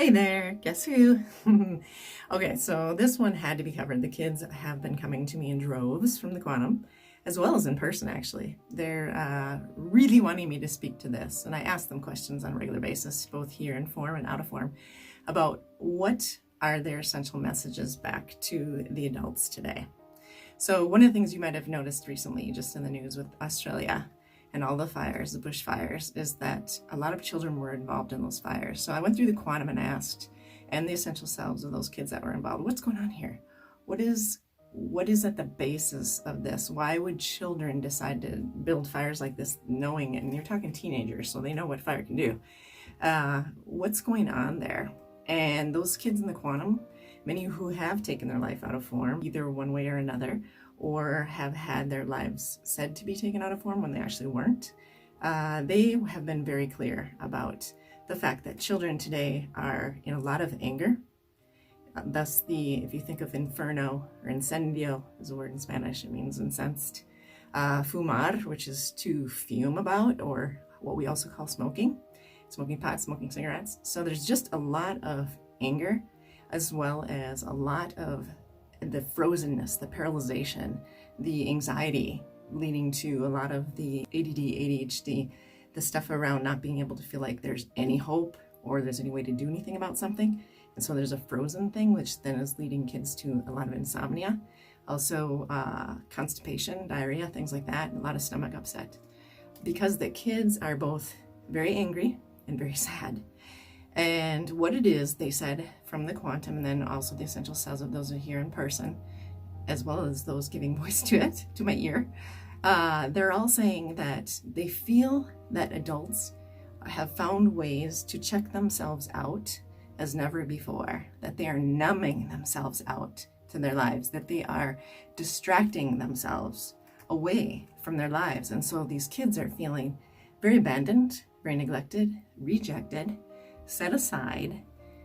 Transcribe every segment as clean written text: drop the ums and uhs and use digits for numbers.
Hey there, guess who? Okay, so this one had to be covered. The kids have been coming to me in droves from the Quantum, as well as in person, actually. They're really wanting me to speak to this, and I ask them questions on a regular basis, both here in form and out of form, about what are their essential messages back to the adults today. So one of the things you might have noticed recently, just in the news with Australia, and all the fires, the bushfires, is that a lot of children were involved in those fires. So I went through the Quantum and asked, and the essential selves of those kids that were involved, what's going on here? What is at the basis of this? Why would children decide to build fires like this, knowing, and you're talking teenagers, so they know what fire can do. What's going on there? And those kids in the Quantum, many who have taken their life out of form, either one way or another, or have had their lives said to be taken out of form when they actually weren't, they have been very clear about the fact that children today are in a lot of anger. Thus, if you think of inferno or incendio is a word in Spanish, it means incensed. Fumar, which is to fume about, or what we also call smoking pot, smoking cigarettes. So there's just a lot of anger, as well as a lot of the frozenness, the paralyzation, the anxiety, leading to a lot of the ADD, ADHD, the stuff around not being able to feel like there's any hope or there's any way to do anything about something. And so there's a frozen thing, which then is leading kids to a lot of insomnia, also constipation, diarrhea, things like that, and a lot of stomach upset. Because the kids are both very angry and very sad. And what it is, they said from the Quantum, and then also the essential cells of those who are here in person, as well as those giving voice to it, to my ear, they're all saying that they feel that adults have found ways to check themselves out as never before, that they are numbing themselves out to their lives, that they are distracting themselves away from their lives. And so these kids are feeling very abandoned, very neglected, rejected, set aside,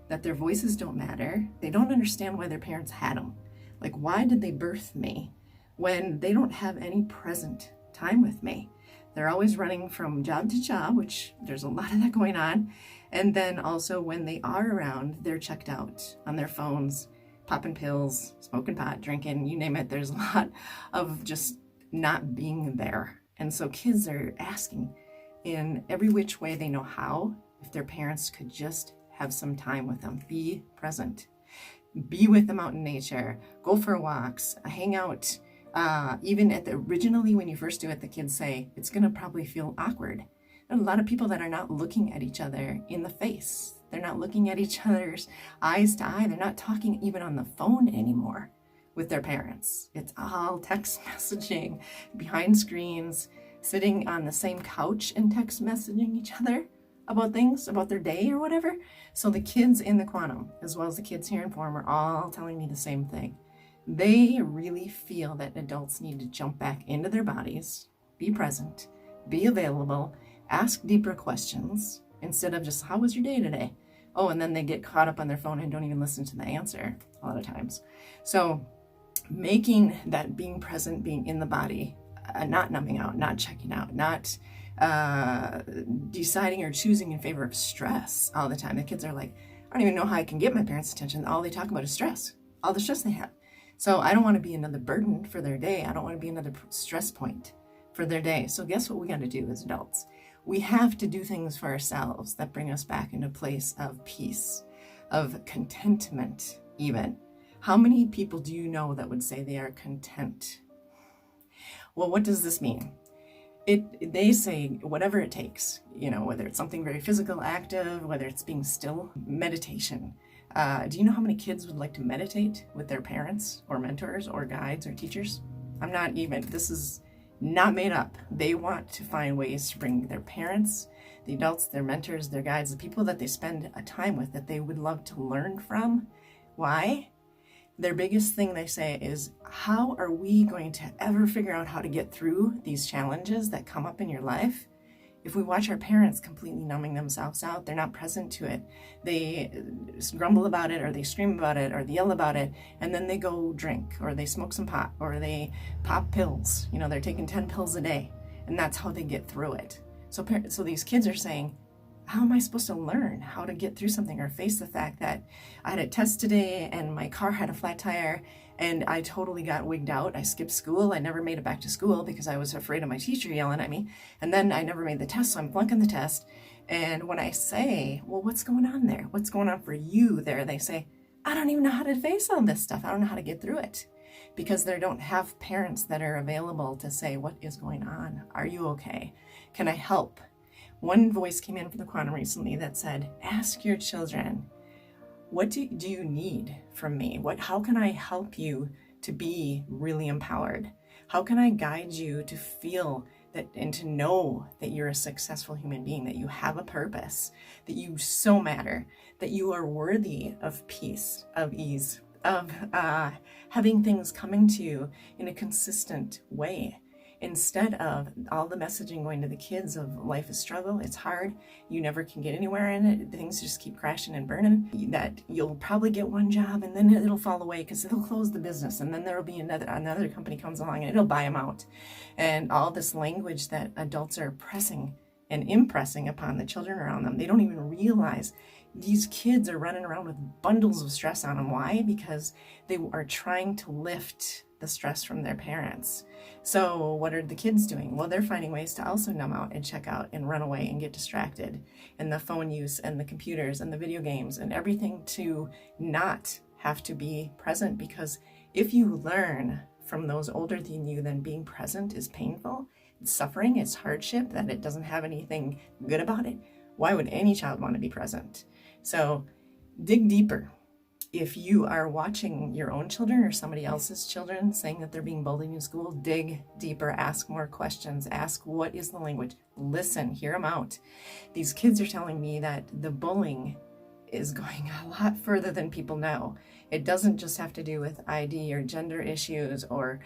that their voices don't matter. They don't understand why their parents had them. Like, why did they birth me when they don't have any present time with me? They're always running from job to job, which there's a lot of that going on. And then also when they are around, they're checked out on their phones, popping pills, smoking pot, drinking, you name it. There's a lot of just not being there. And so kids are asking in every which way they know how, if their parents could just have some time with them, be present, be with them out in nature, go for walks, hang out. Even originally when you first do it, the kids say, it's gonna probably feel awkward. There are a lot of people that are not looking at each other in the face. They're not looking at each other's eyes to eye. They're not talking even on the phone anymore with their parents. It's all text messaging, behind screens, sitting on the same couch and text messaging each other about things, about their day or whatever. So the kids in the Quantum, as well as the kids here in Form, are all telling me the same thing. They really feel that adults need to jump back into their bodies, be present, be available, ask deeper questions, instead of just, how was your day today? Oh, and then they get caught up on their phone and don't even listen to the answer a lot of times. So making that being present, being in the body, not numbing out, not checking out, not deciding or choosing in favor of stress all the time. The kids are like, I don't even know how I can get my parents' attention. All they talk about is stress, all the stress they have. So I don't want to be another burden for their day. I don't want to be another stress point for their day. So guess what we got to do as adults? We have to do things for ourselves that bring us back into a place of peace, of contentment even. How many people do you know that would say they are content? Well, what does this mean? They say whatever it takes, whether it's something very physical, active, whether it's being still, meditation. Do you know how many kids would like to meditate with their parents or mentors or guides or teachers? This is not made up. They want to find ways to bring their parents, the adults, their mentors, their guides, the people that they spend a time with that they would love to learn from. Why? Their biggest thing they say is, how are we going to ever figure out how to get through these challenges that come up in your life if we watch our parents completely numbing themselves out? They're not present to it. They grumble about it, or they scream about it, or they yell about it, and then they go drink, or they smoke some pot, or they pop pills. They're taking 10 pills a day, and that's how they get through it. So these kids are saying, how am I supposed to learn how to get through something or face the fact that I had a test today and my car had a flat tire and I totally got wigged out. I skipped school. I never made it back to school because I was afraid of my teacher yelling at me. And then I never made the test, so I'm flunking the test. And when I say, well, what's going on there? What's going on for you there? They say, I don't even know how to face all this stuff. I don't know how to get through it, because they don't have parents that are available to say, what is going on? Are you okay? Can I help? One voice came in from the quantum recently that said, ask your children, what do you need from me? How can I help you to be really empowered? How can I guide you to feel that and to know that you're a successful human being, that you have a purpose, that you so matter, that you are worthy of peace, of ease, of having things coming to you in a consistent way, instead of all the messaging going to the kids of life is struggle, it's hard, you never can get anywhere in it, things just keep crashing and burning, that you'll probably get one job and then it'll fall away because they'll close the business, and then there'll be another company comes along and it'll buy them out. And all this language that adults are pressing and impressing upon the children around them, they don't even realize these kids are running around with bundles of stress on them. Why? Because they are trying to lift the stress from their parents. So what are the kids doing? Well, they're finding ways to also numb out and check out and run away and get distracted. And the phone use and the computers and the video games and everything to not have to be present. Because if you learn from those older than you, then being present is painful, it's suffering, it's hardship, that it doesn't have anything good about it, why would any child want to be present? So dig deeper. If you are watching your own children or somebody else's children saying that they're being bullied in school, dig deeper, ask more questions, ask what is the language, listen, hear them out. These kids are telling me that the bullying is going a lot further than people know. It doesn't just have to do with ID or gender issues or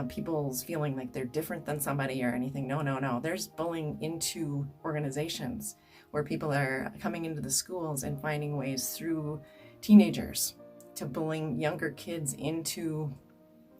people's feeling like they're different than somebody or anything. No. There's bullying into organizations where people are coming into the schools and finding ways through teenagers to bullying younger kids into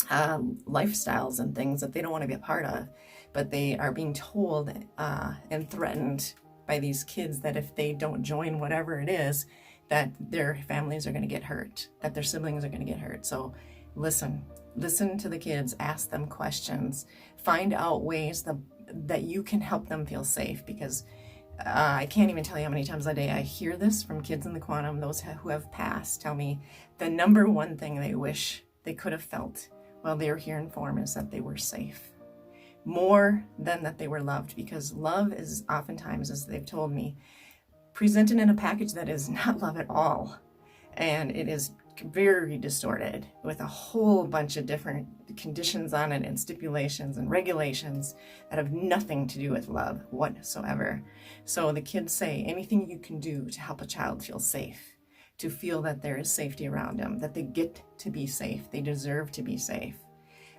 lifestyles and things that they don't want to be a part of, but they are being told and threatened by these kids that if they don't join whatever it is, that their families are going to get hurt, that their siblings are going to get hurt. So listen to the kids, ask them questions, find out ways that you can help them feel safe, because I can't even tell you how many times a day I hear this from kids in the quantum, those who have passed, tell me the number one thing they wish they could have felt while they were here in form is that they were safe, more than that they were loved, because love is oftentimes, as they've told me, presented in a package that is not love at all, and it is very distorted with a whole bunch of different conditions on it and stipulations and regulations that have nothing to do with love whatsoever. So the kids say anything you can do to help a child feel safe, to feel that there is safety around them, that they get to be safe, they deserve to be safe.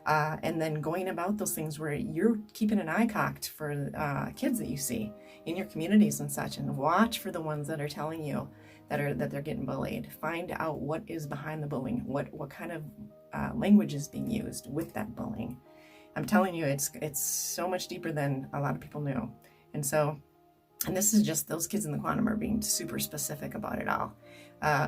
And then going about those things where you're keeping an eye cocked for kids that you see in your communities and such, and watch for the ones that are telling you that they're getting bullied. Find out what is behind the bullying, what kind of language is being used with that bullying. I'm telling you, it's so much deeper than a lot of people knew. And this is just those kids in the quantum are being super specific about it all.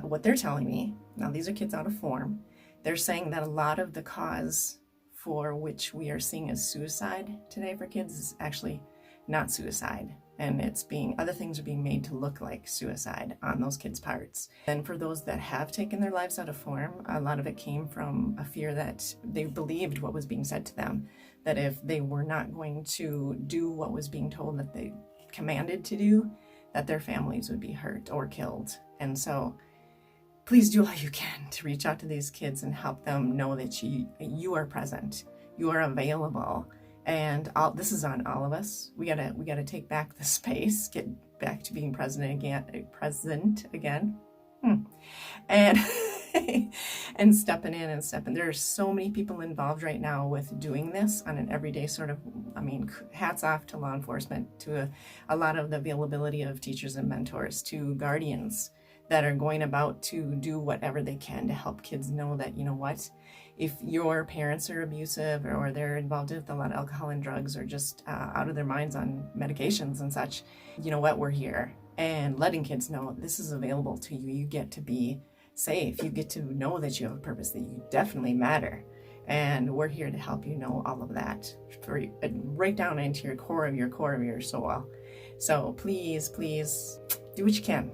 What they're telling me, now these are kids out of form, they're saying that a lot of the cause for which we are seeing as suicide today for kids is actually not suicide. And other things are being made to look like suicide on those kids' parts. And for those that have taken their lives out of form, a lot of it came from a fear that they believed what was being said to them, that if they were not going to do what was being told that they commanded to do, that their families would be hurt or killed. And so please do all you can to reach out to these kids and help them know that you are present, you are available. And this is on all of us. We gotta take back the space, get back to being present again, and and stepping in. There are so many people involved right now with doing this on an everyday sort of. Hats off to law enforcement, to a lot of the availability of teachers and mentors, to guardians that are going about to do whatever they can to help kids know that, you know what, if your parents are abusive or they're involved with a lot of alcohol and drugs or just out of their minds on medications and such, you know what, we're here. and letting kids know this is available to you. You get to be safe. You get to know that you have a purpose, that you definitely matter. And we're here to help you know all of that, for right down into your core of your soul. So please, please do what you can.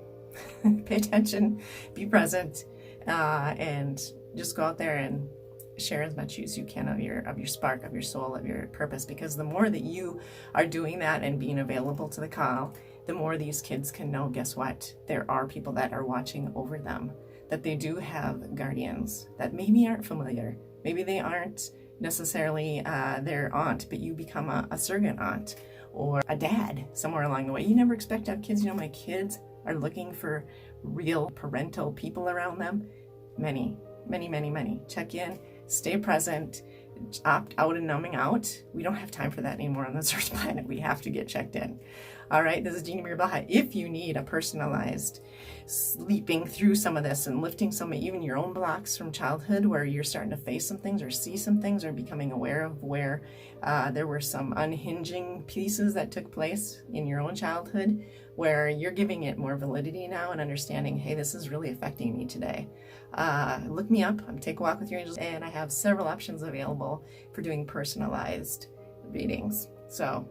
Pay attention, be present, and just go out there and share as much as you can of your spark, of your soul, of your purpose. Because the more that you are doing that and being available to the call, the more these kids can know, guess what? There are people that are watching over them, that they do have guardians that maybe aren't familiar. Maybe they aren't necessarily their aunt, but you become a surrogate aunt or a dad somewhere along the way. You never expect to have kids. You know, my kids are looking for real parental people around them. Many. Check in, stay present, opt out and numbing out. We don't have time for that anymore on this earth planet. We have to get checked in. All right, this is Jeannie Blaha. If you need a personalized leaping through some of this and lifting some of even your own blocks from childhood, where you're starting to face some things or see some things or becoming aware of where there were some unhinging pieces that took place in your own childhood, where you're giving it more validity now and understanding, hey, this is really affecting me today. Look me up. I'm Take a Walk with Your Angels, and I have several options available for doing personalized readings. So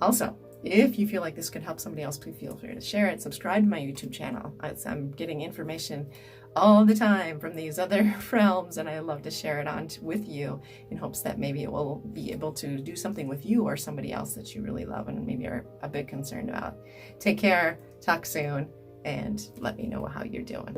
also, if you feel like this could help somebody else, please feel free to share it. Subscribe to my YouTube channel. I'm getting information all the time from these other realms, and I love to share it on with you in hopes that maybe it will be able to do something with you or somebody else that you really love and maybe are a bit concerned about. Take care, talk soon, and let me know how you're doing.